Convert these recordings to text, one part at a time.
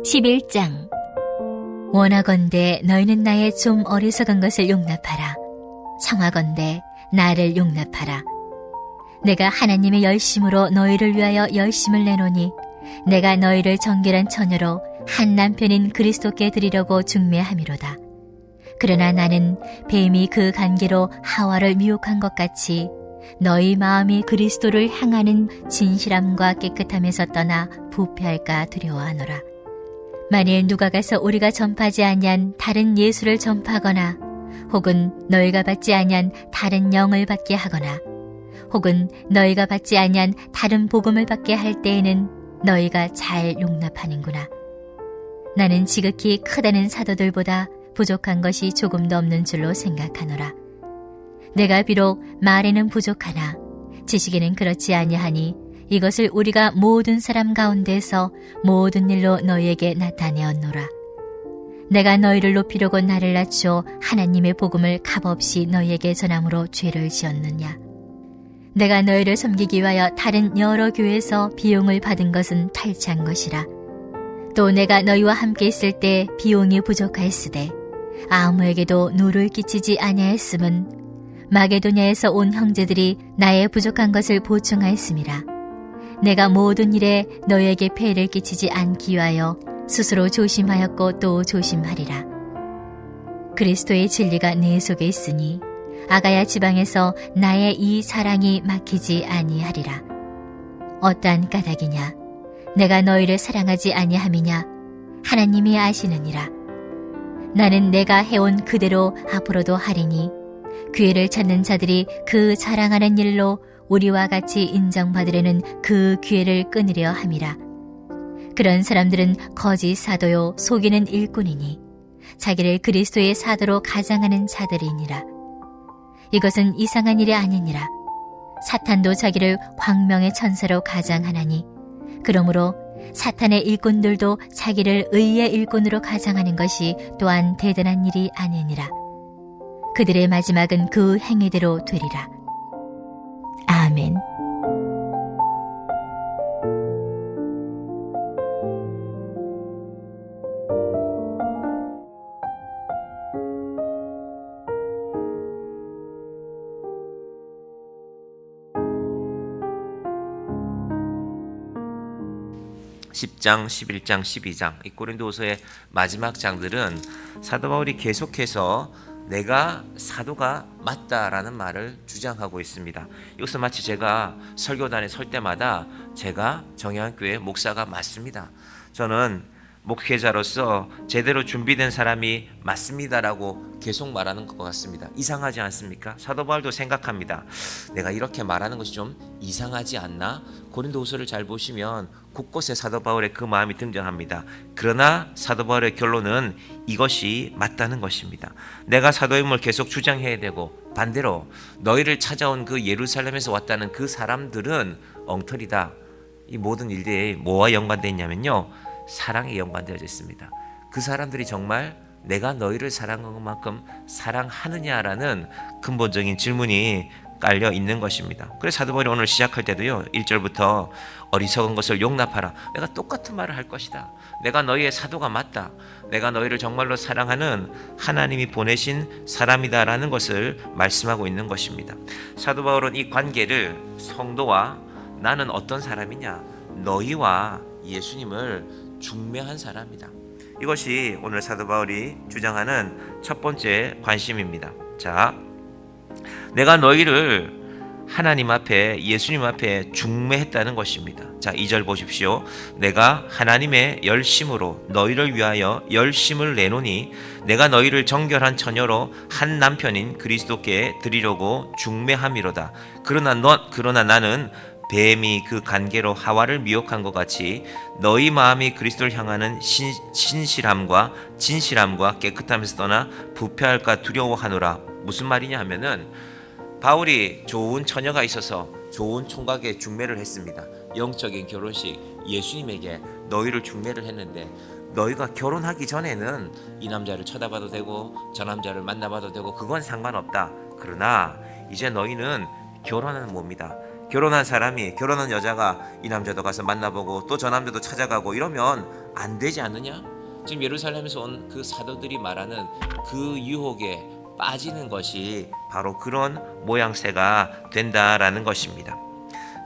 11장. 원하건대 너희는 나의 좀 어리석은 것을 용납하라. 청하건대 나를 용납하라. 내가 하나님의 열심으로 너희를 위하여 열심을 내노니 내가 너희를 정결한 처녀로 한 남편인 그리스도께 드리려고 중매함이로다. 그러나 나는 뱀이 그 관계로 하와를 미혹한 것 같이 너희 마음이 그리스도를 향하는 진실함과 깨끗함에서 떠나 부패할까 두려워하노라. 만일 누가 가서 우리가 전파하지 아니한 다른 예수를 전파하거나 혹은 너희가 받지 아니한 다른 영을 받게 하거나 혹은 너희가 받지 아니한 다른 복음을 받게 할 때에는 너희가 잘 용납하는구나. 나는 지극히 크다는 사도들보다 부족한 것이 조금도 없는 줄로 생각하노라. 내가 비록 말에는 부족하나 지식에는 그렇지 아니하니 이것을 우리가 모든 사람 가운데서 모든 일로 너희에게 나타내었노라. 내가 너희를 높이려고 나를 낮추어 하나님의 복음을 값없이 너희에게 전함으로 죄를 지었느냐. 내가 너희를 섬기기 위하여 다른 여러 교회에서 비용을 받은 것은 탈취한 것이라. 또 내가 너희와 함께 있을 때 비용이 부족하였으되 아무에게도 누를 끼치지 아니하였음은 마게도냐에서 온 형제들이 나의 부족한 것을 보충하였음이라. 내가 모든 일에 너희에게 폐해를 끼치지 않기 위하여 스스로 조심하였고 또 조심하리라. 그리스도의 진리가 내 속에 있으니 아가야 지방에서 나의 이 사랑이 막히지 아니하리라. 어떠한 까닭이냐? 내가 너희를 사랑하지 아니함이냐? 하나님이 아시느니라. 나는 내가 해온 그대로 앞으로도 하리니 기회를 찾는 자들이 그 자랑하는 일로 우리와 같이 인정받으려는 그 기회를 끊으려 함이라. 그런 사람들은 거짓 사도요 속이는 일꾼이니 자기를 그리스도의 사도로 가장하는 자들이니라. 이것은 이상한 일이 아니니라. 사탄도 자기를 광명의 천사로 가장하나니 그러므로 사탄의 일꾼들도 자기를 의의 일꾼으로 가장하는 것이 또한 대단한 일이 아니니라. 그들의 마지막은 그 행위대로 되리라. 아멘. (10장) (11장) (12장) 이 고린도후서의 마지막 장들은 사도 바울이 계속해서 내가 사도가 맞다라는 말을 주장하고 있습니다. 이것은 마치 제가 설교단에 설 때마다 제가 정영교회 목사가 맞습니다, 저는 목회자로서 제대로 준비된 사람이 맞습니다라고 계속 말하는 것 같습니다. 이상하지 않습니까? 사도 바울도 생각합니다. 내가 이렇게 말하는 것이 좀 이상하지 않나? 고린도후서를 잘 보시면 곳곳에 사도 바울의 그 마음이 등장합니다. 그러나 사도 바울의 결론은 이것이 맞다는 것입니다. 내가 사도임을 계속 주장해야 되고 반대로 너희를 찾아온 그 예루살렘에서 왔다는 그 사람들은 엉터리다. 이 모든 일들이 뭐와 연관되어 있냐면요, 사랑에 연관되어져 있습니다. 그 사람들이 정말 내가 너희를 사랑한 것만큼 사랑하느냐라는 근본적인 질문이 깔려 있는 것입니다. 그래서 사도 바울이 오늘 시작할 때도요 1절부터 어리석은 것을 용납하라. 내가 똑같은 말을 할 것이다. 내가 너희의 사도가 맞다. 내가 너희를 정말로 사랑하는 하나님이 보내신 사람이다라는 것을 말씀하고 있는 것입니다. 사도 바울은 이 관계를 성도와 나는 어떤 사람이냐, 너희와 예수님을 중매한 사람이다. 이것이 오늘 사도 바울이 주장하는 첫 번째 관심입니다. 자, 내가 너희를 하나님 앞에 예수님 앞에 중매했다는 것입니다. 자, 2절 보십시오. 내가 하나님의 열심으로 너희를 위하여 열심을 내노니 내가 너희를 정결한 처녀로 한 남편인 그리스도께 드리려고 중매함이로다. 그러나 나는 뱀이 그 관계로 하와를 미혹한 것 같이 너희 마음이 그리스도를 향하는 신실함과 진실함과 깨끗함에서 떠나 부패할까 두려워하노라. 무슨 말이냐 하면은 바울이 좋은 처녀가 있어서 좋은 총각에 중매를 했습니다. 영적인 결혼식, 예수님에게 너희를 중매를 했는데 너희가 결혼하기 전에는 이 남자를 쳐다봐도 되고 저 남자를 만나봐도 되고 그건 상관없다. 그러나 이제 너희는 결혼하는 뭡니다. 결혼한 사람이, 결혼한 여자가 이 남자도 가서 만나보고 또 저 남자도 찾아가고 이러면 안 되지 않느냐? 지금 예루살렘에서 온 그 사도들이 말하는 그 유혹에 빠지는 것이 바로 그런 모양새가 된다라는 것입니다.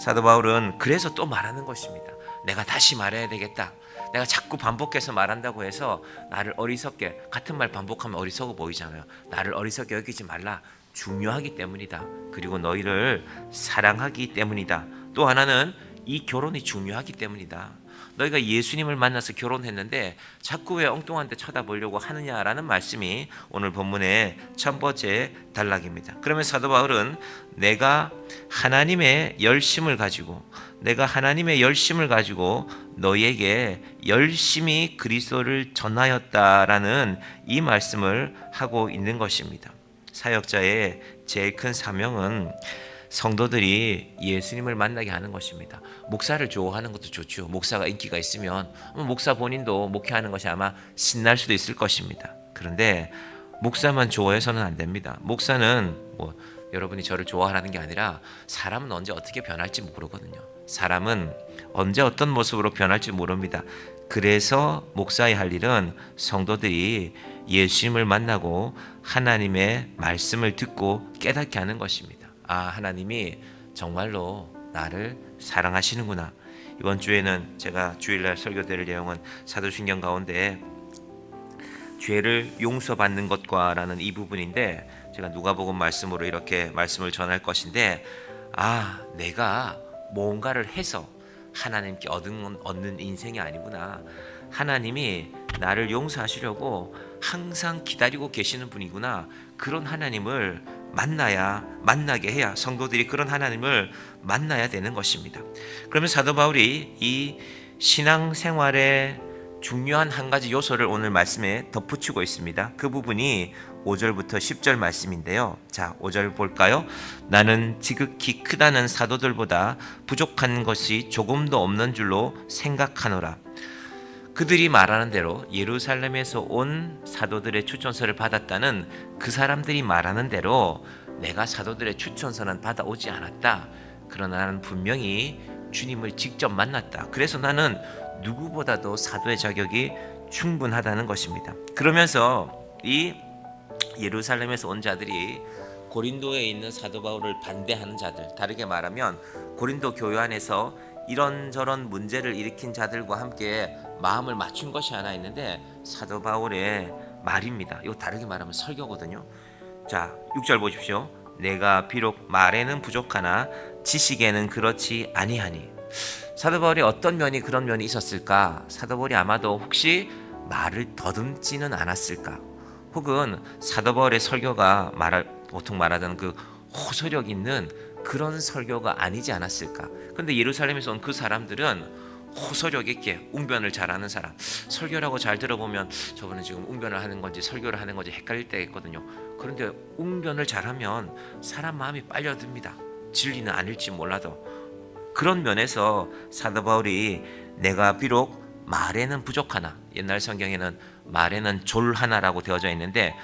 사도 바울은 그래서 또 말하는 것입니다. 내가 다시 말해야 되겠다. 내가 자꾸 반복해서 말한다고 해서 나를 어리석게, 같은 말 반복하면 어리석어 보이잖아요. 나를 어리석게 여기지 말라. 중요하기 때문이다. 그리고 너희를 사랑하기 때문이다. 또 하나는 이 결혼이 중요하기 때문이다. 너희가 예수님을 만나서 결혼했는데 자꾸 왜 엉뚱한 데 쳐다보려고 하느냐라는 말씀이 오늘 본문의 첫 번째 단락입니다. 그러면 사도 바울은 내가 하나님의 열심을 가지고 너희에게 열심히 그리스도를 전하였다라는 이 말씀을 하고 있는 것입니다. 사역자의 제일 큰 사명은 성도들이 예수님을 만나게 하는 것입니다. 목사를 좋아하는 것도 좋죠. 목사가 인기가 있으면 목사 본인도 목회하는 것이 아마 신날 수도 있을 것입니다. 그런데 목사만 좋아해서는 안 됩니다. 목사는 여러분이 저를 좋아하라는 게 아니라 사람은 언제 어떻게 변할지 모르거든요. 사람은 언제 어떤 모습으로 변할지 모릅니다. 그래서 목사의 할 일은 성도들이 예수님을 만나고 하나님의 말씀을 듣고 깨닫게 하는 것입니다. 아, 하나님이 정말로 나를 사랑하시는구나. 이번 주에는 제가 주일날 설교드릴 내용은 사도신경 가운데 죄를 용서받는 것과 라는 이 부분인데, 제가 누가복음 말씀으로 이렇게 말씀을 전할 것인데, 내가 뭔가를 해서 하나님께 얻는 인생이 아니구나. 하나님이 나를 용서하시려고 항상 기다리고 계시는 분이구나. 그런 하나님을 만나게 해야, 성도들이 그런 하나님을 만나야 되는 것입니다. 그러면 사도 바울이 이 신앙생활의 중요한 한 가지 요소를 오늘 말씀에 덧붙이고 있습니다. 그 부분이 5절부터 10절 말씀인데요. 자, 5절 볼까요? 나는 지극히 크다는 사도들보다 부족한 것이 조금도 없는 줄로 생각하노라. 그들이 말하는 대로 예루살렘에서 온 사도들의 추천서를 받았다는 그 사람들이 말하는 대로 내가 사도들의 추천서는 받아오지 않았다. 그러나 나는 분명히 주님을 직접 만났다. 그래서 나는 누구보다도 사도의 자격이 충분하다는 것입니다. 그러면서 이 예루살렘에서 온 자들이 고린도에 있는 사도 바울을 반대하는 자들, 다르게 말하면 고린도 교회 안에서 이런저런 문제를 일으킨 자들과 함께 마음을 맞춘 것이 하나 있는데 사도 바울의 말입니다. 이거 다르게 말하면 설교거든요. 자, 6절 보십시오. 내가 비록 말에는 부족하나 지식에는 그렇지 아니하니. 사도 바울이 어떤 면이 그런 면이 있었을까? 사도 바울이 아마도 혹시 말을 더듬지는 않았을까? 혹은 사도 바울의 설교가 보통 말하던 그 호소력 있는 그런 설교가 아니지 않았을까? 그런데 예루살렘에서 온 그 사람들은 호소력 있게 웅변을 잘하는 사람, 설교라고 잘 들어보면 저분은 지금 웅변을 하는 건지 설교를 하는 건지 헷갈릴 때가 있거든요. 그런데 웅변을 잘하면 사람 마음이 빨려듭니다. 진리는 아닐지 몰라도. 그런 면에서 사도 바울이 내가 비록 말에는 부족하나, 옛날 성경에는 말에는 졸하나라고 되어져 있는데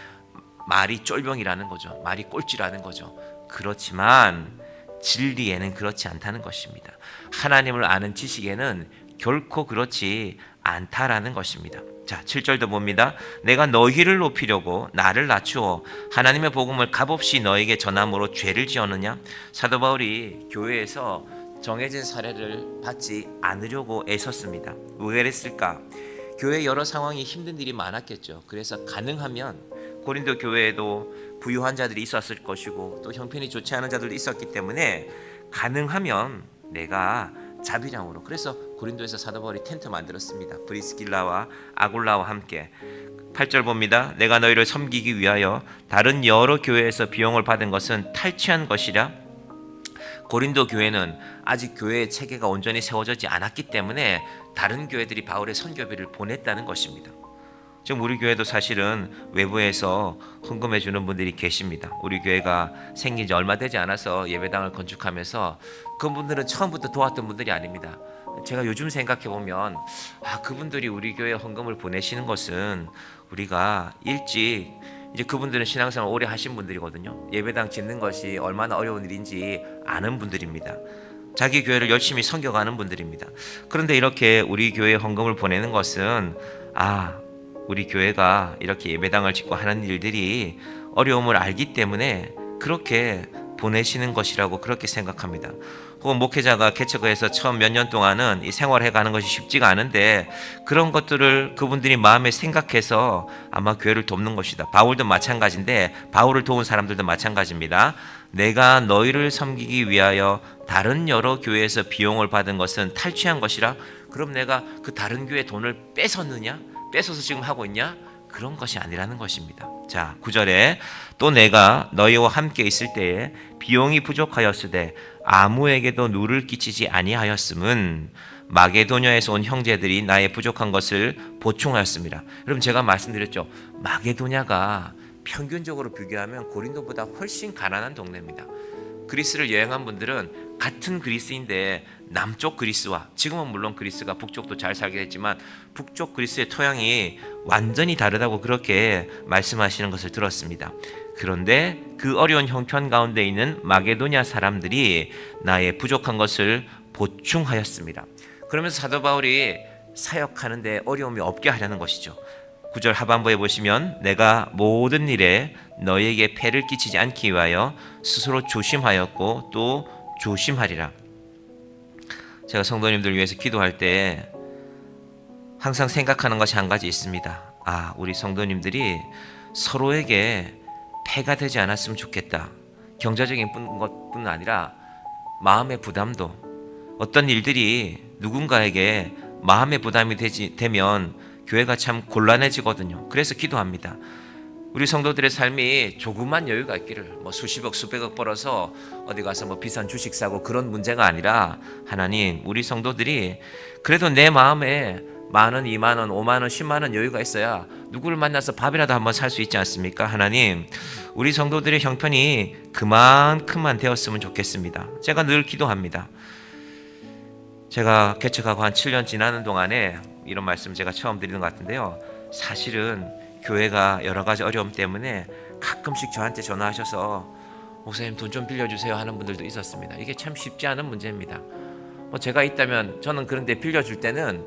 말이 쫄병이라는 거죠. 말이 꼴찌라는 거죠. 그렇지만 진리에는 그렇지 않다는 것입니다. 하나님을 아는 지식에는 결코 그렇지 않다라는 것입니다. 자, 7절도 봅니다. 내가 너희를 높이려고 나를 낮추어 하나님의 복음을 값없이 너에게 전함으로 죄를 지었느냐? 사도 바울이 교회에서 정해진 사례를 받지 않으려고 애썼습니다. 왜 그랬을까? 교회 여러 상황이 힘든 일이 많았겠죠. 그래서 가능하면 고린도 교회에도 부유한 자들이 있었을 것이고 또 형편이 좋지 않은 자들도 있었기 때문에 가능하면 내가 자비량으로, 그래서 고린도에서 사도 바울이 텐트 만들었습니다. 브리스길라와 아굴라와 함께. 8절 봅니다. 내가 너희를 섬기기 위하여 다른 여러 교회에서 비용을 받은 것은 탈취한 것이라. 고린도 교회는 아직 교회의 체계가 온전히 세워지지 않았기 때문에 다른 교회들이 바울의 선교비를 보냈다는 것입니다. 지금 우리 교회도 사실은 외부에서 헌금해 주는 분들이 계십니다. 우리 교회가 생긴 지 얼마 되지 않아서 예배당을 건축하면서 그분들은 처음부터 도왔던 분들이 아닙니다. 제가 요즘 생각해 보면 그분들이 우리 교회에 헌금을 보내시는 것은 우리가 일찍, 이제 그분들은 신앙생활 오래 하신 분들이거든요. 예배당 짓는 것이 얼마나 어려운 일인지 아는 분들입니다. 자기 교회를 열심히 섬겨가는 분들입니다. 그런데 이렇게 우리 교회에 헌금을 보내는 것은 우리 교회가 이렇게 예배당을 짓고 하는 일들이 어려움을 알기 때문에 그렇게 보내시는 것이라고 그렇게 생각합니다. 혹은 목회자가 개척해서 처음 몇 년 동안은 이 생활해 가는 것이 쉽지가 않은데 그런 것들을 그분들이 마음에 생각해서 아마 교회를 돕는 것이다. 바울도 마찬가지인데 바울을 도운 사람들도 마찬가지입니다. 내가 너희를 섬기기 위하여 다른 여러 교회에서 비용을 받은 것은 탈취한 것이라. 그럼 내가 그 다른 교회 돈을 뺏었느냐? 뺏어서 지금 하고 있냐? 그런 것이 아니라는 것입니다. 자, 9절에 또 내가 너희와 함께 있을 때에 비용이 부족하였으되 아무에게도 누를 끼치지 아니하였음은 마게도냐에서 온 형제들이 나의 부족한 것을 보충하였습니다. 여러분, 제가 말씀드렸죠. 마게도냐가 평균적으로 비교하면 고린도보다 훨씬 가난한 동네입니다. 그리스를 여행한 분들은 같은 그리스인데 남쪽 그리스와, 지금은 물론 그리스가 북쪽도 잘 살게 됐지만 북쪽 그리스의 토양이 완전히 다르다고 그렇게 말씀하시는 것을 들었습니다. 그런데 그 어려운 형편 가운데 있는 마게도냐 사람들이 나의 부족한 것을 보충하였습니다. 그러면서 사도 바울이 사역하는 데 어려움이 없게 하려는 것이죠. 9절 하반부에 보시면 내가 모든 일에 너희에게 폐를 끼치지 않기 위하여 스스로 조심하였고 또 조심하리라. 제가 성도님들 위해서 기도할 때 항상 생각하는 것이 한 가지 있습니다. 우리 성도님들이 서로에게 폐가 되지 않았으면 좋겠다. 경제적인 것뿐 아니라 마음의 부담도, 어떤 일들이 누군가에게 마음의 부담이 되면 교회가 참 곤란해지거든요. 그래서 기도합니다. 우리 성도들의 삶이 조그만 여유가 있기를, 수십억 수백억 벌어서 어디 가서 비싼 주식 사고 그런 문제가 아니라, 하나님, 우리 성도들이 그래도 내 마음에 10,000원, 20,000원, 50,000원, 100,000원 여유가 있어야 누구를 만나서 밥이라도 한번 살 수 있지 않습니까? 하나님, 우리 성도들의 형편이 그만큼만 되었으면 좋겠습니다. 제가 늘 기도합니다. 제가 개척하고 한 7년 지나는 동안에 이런 말씀 제가 처음 드리는 것 같은데요. 사실은 교회가 여러 가지 어려움 때문에 가끔씩 저한테 전화하셔서 목사님 돈 좀 빌려주세요 하는 분들도 있었습니다. 이게 참 쉽지 않은 문제입니다. 제가 있다면 저는 그런데 빌려줄 때는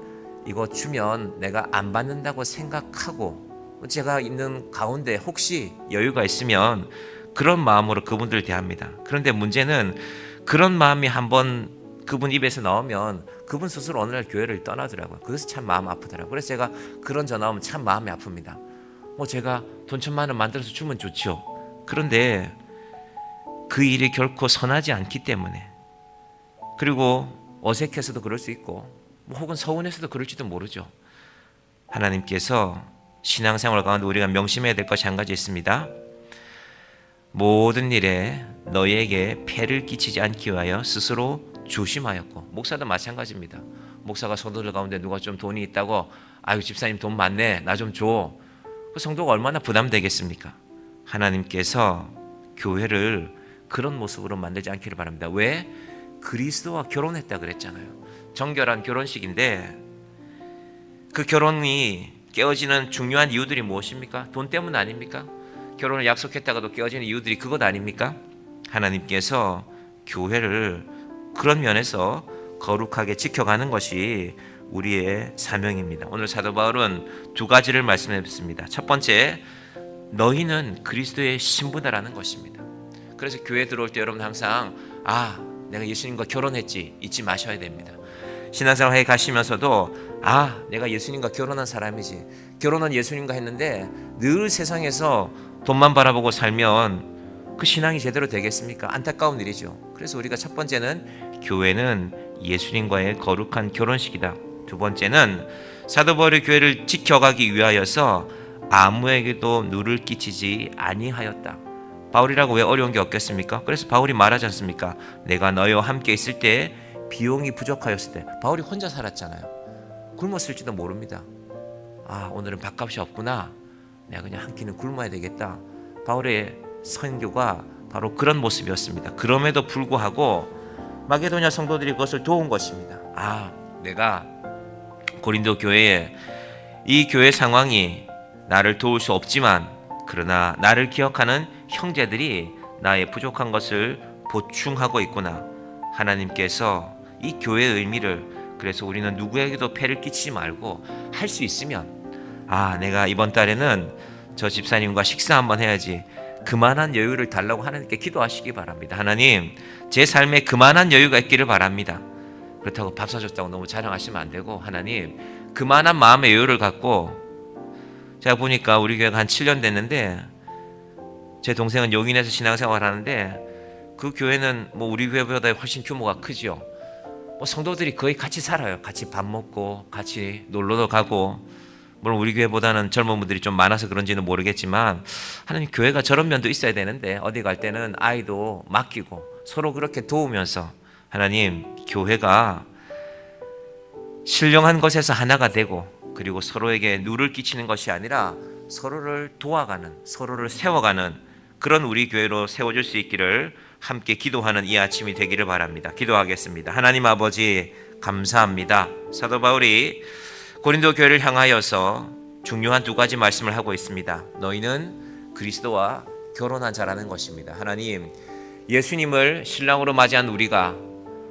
이거 주면 내가 안 받는다고 생각하고 제가 있는 가운데 혹시 여유가 있으면 그런 마음으로 그분들을 대합니다. 그런데 문제는 그런 마음이 한번 그분 입에서 나오면 그분 스스로 어느 날 교회를 떠나더라고요. 그래서 참 마음 아프더라고요. 그래서 제가 그런 전화 오면 참 마음이 아픕니다. 제가 돈 1,000,000원 만들어서 주면 좋죠. 그런데 그 일이 결코 선하지 않기 때문에, 그리고 어색해서도 그럴 수 있고 혹은 서운해서도 그럴지도 모르죠. 하나님께서 신앙생활 가운데 우리가 명심해야 될 것이 한 가지 있습니다. 모든 일에 너희에게 폐를 끼치지 않기 위하여 스스로 조심하였고, 목사도 마찬가지입니다. 목사가 성도들 가운데 누가 좀 돈이 있다고 아유 집사님 돈 많네 나 좀 줘. 그 성도가 얼마나 부담되겠습니까? 하나님께서 교회를 그런 모습으로 만들지 않기를 바랍니다. 왜? 그리스도와 결혼했다 그랬잖아요. 정결한 결혼식인데 그 결혼이 깨어지는 중요한 이유들이 무엇입니까? 돈 때문 아닙니까? 결혼을 약속했다가도 깨어지는 이유들이 그것 아닙니까? 하나님께서 교회를 그런 면에서 거룩하게 지켜가는 것이 우리의 사명입니다. 오늘 사도 바울은 2가지를 말씀했습니다. 첫 번째, 너희는 그리스도의 신부다라는 것입니다. 그래서 교회 들어올 때 여러분 항상 내가 예수님과 결혼했지 잊지 마셔야 됩니다. 신앙생활에 가시면서도 내가 예수님과 결혼한 사람이지, 결혼은 예수님과 했는데 늘 세상에서 돈만 바라보고 살면 그 신앙이 제대로 되겠습니까? 안타까운 일이죠. 그래서 우리가 첫 번째는 교회는 예수님과의 거룩한 결혼식이다. 두 번째는 사도 바울이 교회를 지켜가기 위하여서 아무에게도 누를 끼치지 아니하였다. 바울이라고 왜 어려운 게 없겠습니까? 그래서 바울이 말하지 않습니까? 내가 너희와 함께 있을 때 비용이 부족하였을 때. 바울이 혼자 살았잖아요. 굶었을지도 모릅니다. 오늘은 밥값이 없구나, 내가 그냥 한 끼는 굶어야 되겠다. 바울의 선교가 바로 그런 모습이었습니다. 그럼에도 불구하고 마게도냐 성도들이 그것을 도운 것입니다. 내가 고린도 교회에 이 교회 상황이 나를 도울 수 없지만 그러나 나를 기억하는 형제들이 나의 부족한 것을 보충하고 있구나. 하나님께서 이 교회의 의미를, 그래서 우리는 누구에게도 폐를 끼치지 말고 할 수 있으면 내가 이번 달에는 저 집사님과 식사 한번 해야지, 그만한 여유를 달라고 하나님께 기도하시기 바랍니다. 하나님, 제 삶에 그만한 여유가 있기를 바랍니다. 그렇다고 밥 사줬다고 너무 자랑하시면 안 되고, 하나님 그만한 마음의 여유를 갖고, 제가 보니까 우리 교회가 한 7년 됐는데 제 동생은 용인에서 신앙생활 하는데 그 교회는 뭐 우리 교회보다 훨씬 규모가 크죠. 뭐 성도들이 거의 같이 살아요. 같이 밥 먹고 같이 놀러도 가고, 물론 우리 교회보다는 젊은 분들이 좀 많아서 그런지는 모르겠지만, 하나님 교회가 저런 면도 있어야 되는데 어디 갈 때는 아이도 맡기고 서로 그렇게 도우면서, 하나님 교회가 신령한 것에서 하나가 되고, 그리고 서로에게 누를 끼치는 것이 아니라 서로를 도와가는, 서로를 세워가는 그런 우리 교회로 세워줄 수 있기를 함께 기도하는 이 아침이 되기를 바랍니다. 기도하겠습니다. 하나님 아버지, 감사합니다. 사도 바울이 고린도 교회를 향하여서 중요한 두 가지 말씀을 하고 있습니다. 너희는 그리스도와 결혼한 자라는 것입니다. 하나님, 예수님을 신랑으로 맞이한 우리가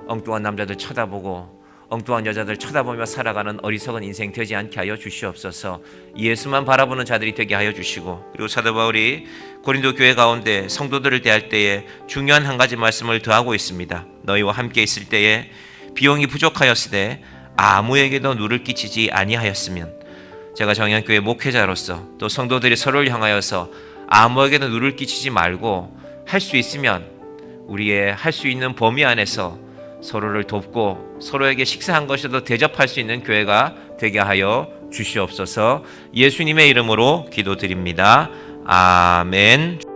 엉뚱한 남자들 쳐다보고 엉뚱한 여자들 쳐다보며 살아가는 어리석은 인생 되지 않게 하여 주시옵소서. 예수만 바라보는 자들이 되게 하여 주시고, 그리고 사도 바울이 고린도 교회 가운데 성도들을 대할 때에 중요한 한 가지 말씀을 더하고 있습니다. 너희와 함께 있을 때에 비용이 부족하였으되 아무에게도 누를 끼치지 아니하였으면, 제가 정양교회 목회자로서 또 성도들이 서로를 향하여서 아무에게도 누를 끼치지 말고 할 수 있으면 우리의 할 수 있는 범위 안에서 서로를 돕고 서로에게 식사한 것이라도 대접할 수 있는 교회가 되게 하여 주시옵소서. 예수님의 이름으로 기도드립니다. 아멘.